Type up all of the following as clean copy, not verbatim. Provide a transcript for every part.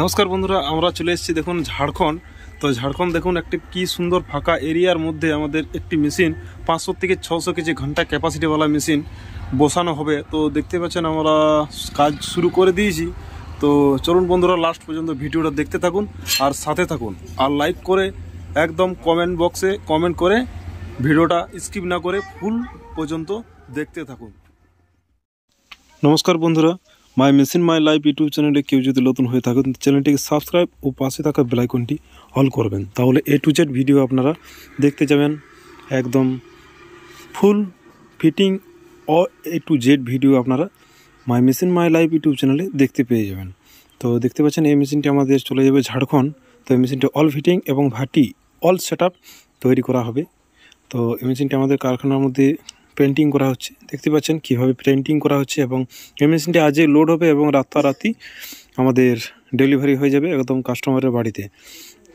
নমস্কার বন্ধুরা, আমরা চলে এসেছি দেখুন ঝাড়খণ্ড। তো ঝাড়খণ্ড দেখুন একটি কি সুন্দর ফাঁকা এরিয়ার মধ্যে আমাদের একটি মেশিন 500 থেকে 600 কেজি ঘন্টা ক্যাপাসিটিওয়ালা মেশিন বসানো হবে। তো দেখতে পাচ্ছেন আমরা কাজ শুরু করে দিয়েছি। তো চলুন বন্ধুরা, লাস্ট পর্যন্ত ভিডিওটা দেখতে থাকুন আর সাথে থাকুন, আর লাইক করে একদম কমেন্ট বক্সে কমেন্ট করে ভিডিওটা স্কিপ না করে ফুল পর্যন্ত দেখতে থাকুন। নমস্কার বন্ধুরা, মাই মেশিন মাই লাইফ ইউটিউব চ্যানেলে কেউ যদি নতুন হয়ে থাকেন চ্যানেলটিকে সাবস্ক্রাইব ও পাশে থাকা বেল আইকনটি অল করবেন, তাহলে A to Z ভিডিও আপনারা দেখতে যাবেন। একদম ফুল ফিটিং ও A to Z ভিডিও আপনারা my machine my life YouTube চ্যানেলে দেখতে পেয়ে যাবেন। তো দেখতে পাচ্ছেন এই মেশিনটি আমাদের চলে যাবে ঝাড়খণ্ড। তো এই মেশিনটি অল ফিটিং এবং ভাটি অল সেট তৈরি করা হবে। তো এই মেশিনটি আমাদের কারখানার মধ্যে পেন্টিং করা হচ্ছে। দেখতে পাচ্ছেন কীভাবে পেন্টিং করা হচ্ছে, এবং এই মেশিনটি আজই লোড হবে এবং রাতারাতি আমাদের ডেলিভারি হয়ে যাবে একদম কাস্টমারের বাড়িতে।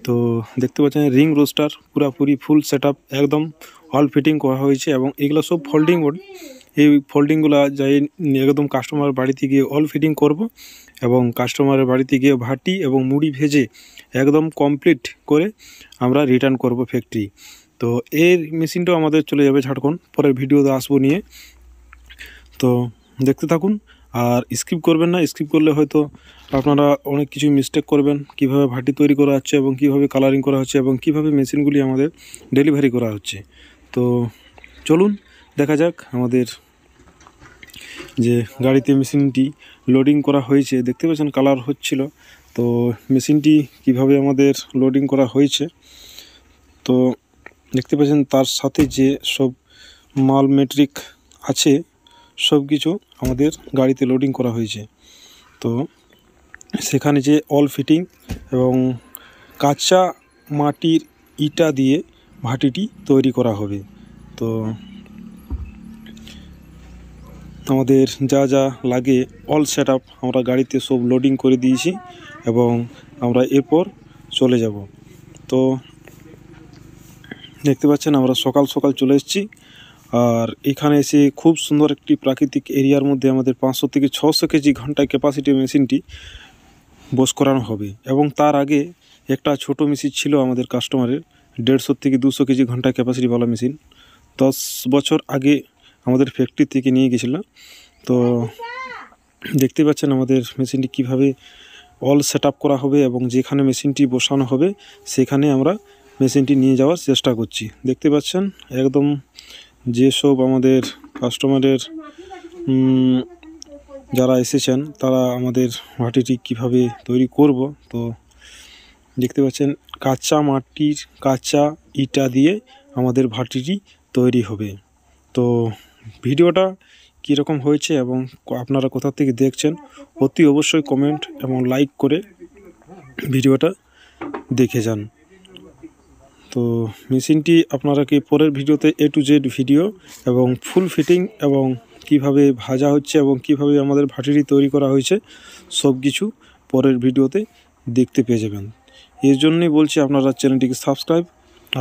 তো দেখতে পাচ্ছেন রিং রোস্টার পুরাপুরি ফুল সেট একদম অল ফিটিং করা হয়েছে, এবং এগুলো সব ফোল্ডিং বোর্ড। এই ফোল্ডিংগুলো যাই একদম কাস্টমার বাড়িতে গিয়ে অল ফিটিং করব, এবং কাস্টমারের বাড়িতে গিয়ে ভাটি এবং মুড়ি ভেজে একদম কমপ্লিট করে আমরা রিটার্ন করব ফ্যাক্টরি। তো এই মেশিনটাও আমাদের চলে যাবে ঝাড়খণ্ড, পরের ভিডিওতে আসবো নিয়ে। তো দেখতে থাকুন আর স্কিপ করবেন না, স্কিপ করলে হয়তো আপনারা অনেক কিছু মিস্টেক করবেন, কিভাবে ভাটি তৈরি করা হচ্ছে এবং কিভাবে কালারিং করা হচ্ছে এবং কিভাবে মেশিনগুলি আমাদের ডেলিভারি করা হচ্ছে। তো চলুন দেখা যাক আমাদের যে গাড়িতে মেশিনটি লোডিং করা হয়েছে। দেখতে পাচ্ছেন কালার হচ্ছিল। তো মেশিনটি কিভাবে আমাদের লোডিং করা হয়েছে, তো দেখতে পাচ্ছেন তার সাথে যে সব মাল মেট্রিক আছে সব কিছু আমাদের গাড়িতে লোডিং করা হয়েছে। তো সেখানে যে অল ফিটিং এবং কাঁচা মাটির ইটা দিয়ে ভাটিটি তৈরি করা হবে। তো আমাদের যা যা লাগে অল সেট আমরা গাড়িতে সব লোডিং করে দিয়েছি, এবং আমরা এরপর চলে যাব। তো দেখতে পাচ্ছেন আমরা সকাল সকাল চলে এসেছি, আর এখানে এসে খুব সুন্দর একটি প্রাকৃতিক এরিয়ার মধ্যে আমাদের 500 থেকে 600 কেজি ঘন্টায় ক্যাপাসিটি মেশিনটি বস করানো হবে। এবং তার আগে একটা ছোট মেশিন ছিল আমাদের কাস্টমারের 150 থেকে 200 কেজি ঘন্টা ক্যাপাসিটিওয়ালা মেশিন 10 বছর আগে আমাদের ফ্যাক্টরি থেকে নিয়ে গেছিল। তো দেখতে পাচ্ছেন আমাদের মেশিনটি কিভাবে অল সেট করা হবে, এবং যেখানে মেশিনটি বসানো হবে সেখানে আমরা মেশিনটি নিয়ে যাওয়ার চেষ্টা করছি। দেখতে পাচ্ছেন একদম যেসব আমাদের কাস্টমারের যারা এসেছেন তারা আমাদের ভাটিটি কিভাবে তৈরি করব। তো দেখতে পাচ্ছেন কাঁচা মাটির কাঁচা ইটা দিয়ে আমাদের ভাটিটি তৈরি হবে। তো ভিডিওটা কীরকম হয়েছে এবং আপনারা কোথা থেকে দেখছেন অতি অবশ্যই কমেন্ট এবং লাইক করে ভিডিওটা দেখে যান। তো মেশিনটি আপনারা কি পরের ভিডিওতে A to Z ভিডিও এবং ফুল ফিটিং এবং কিভাবে ভাজা হচ্ছে এবং কিভাবে আমাদের ভাটিটি তৈরি করা হয়েছে সব কিছু পরের ভিডিওতে দেখতে পেয়ে যাবেন। এর জন্যই বলছি আপনারা চ্যানেলটিকে সাবস্ক্রাইব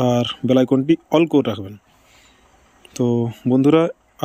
আর বেল আইকনটি অল করে রাখবেন। তো বন্ধুরা,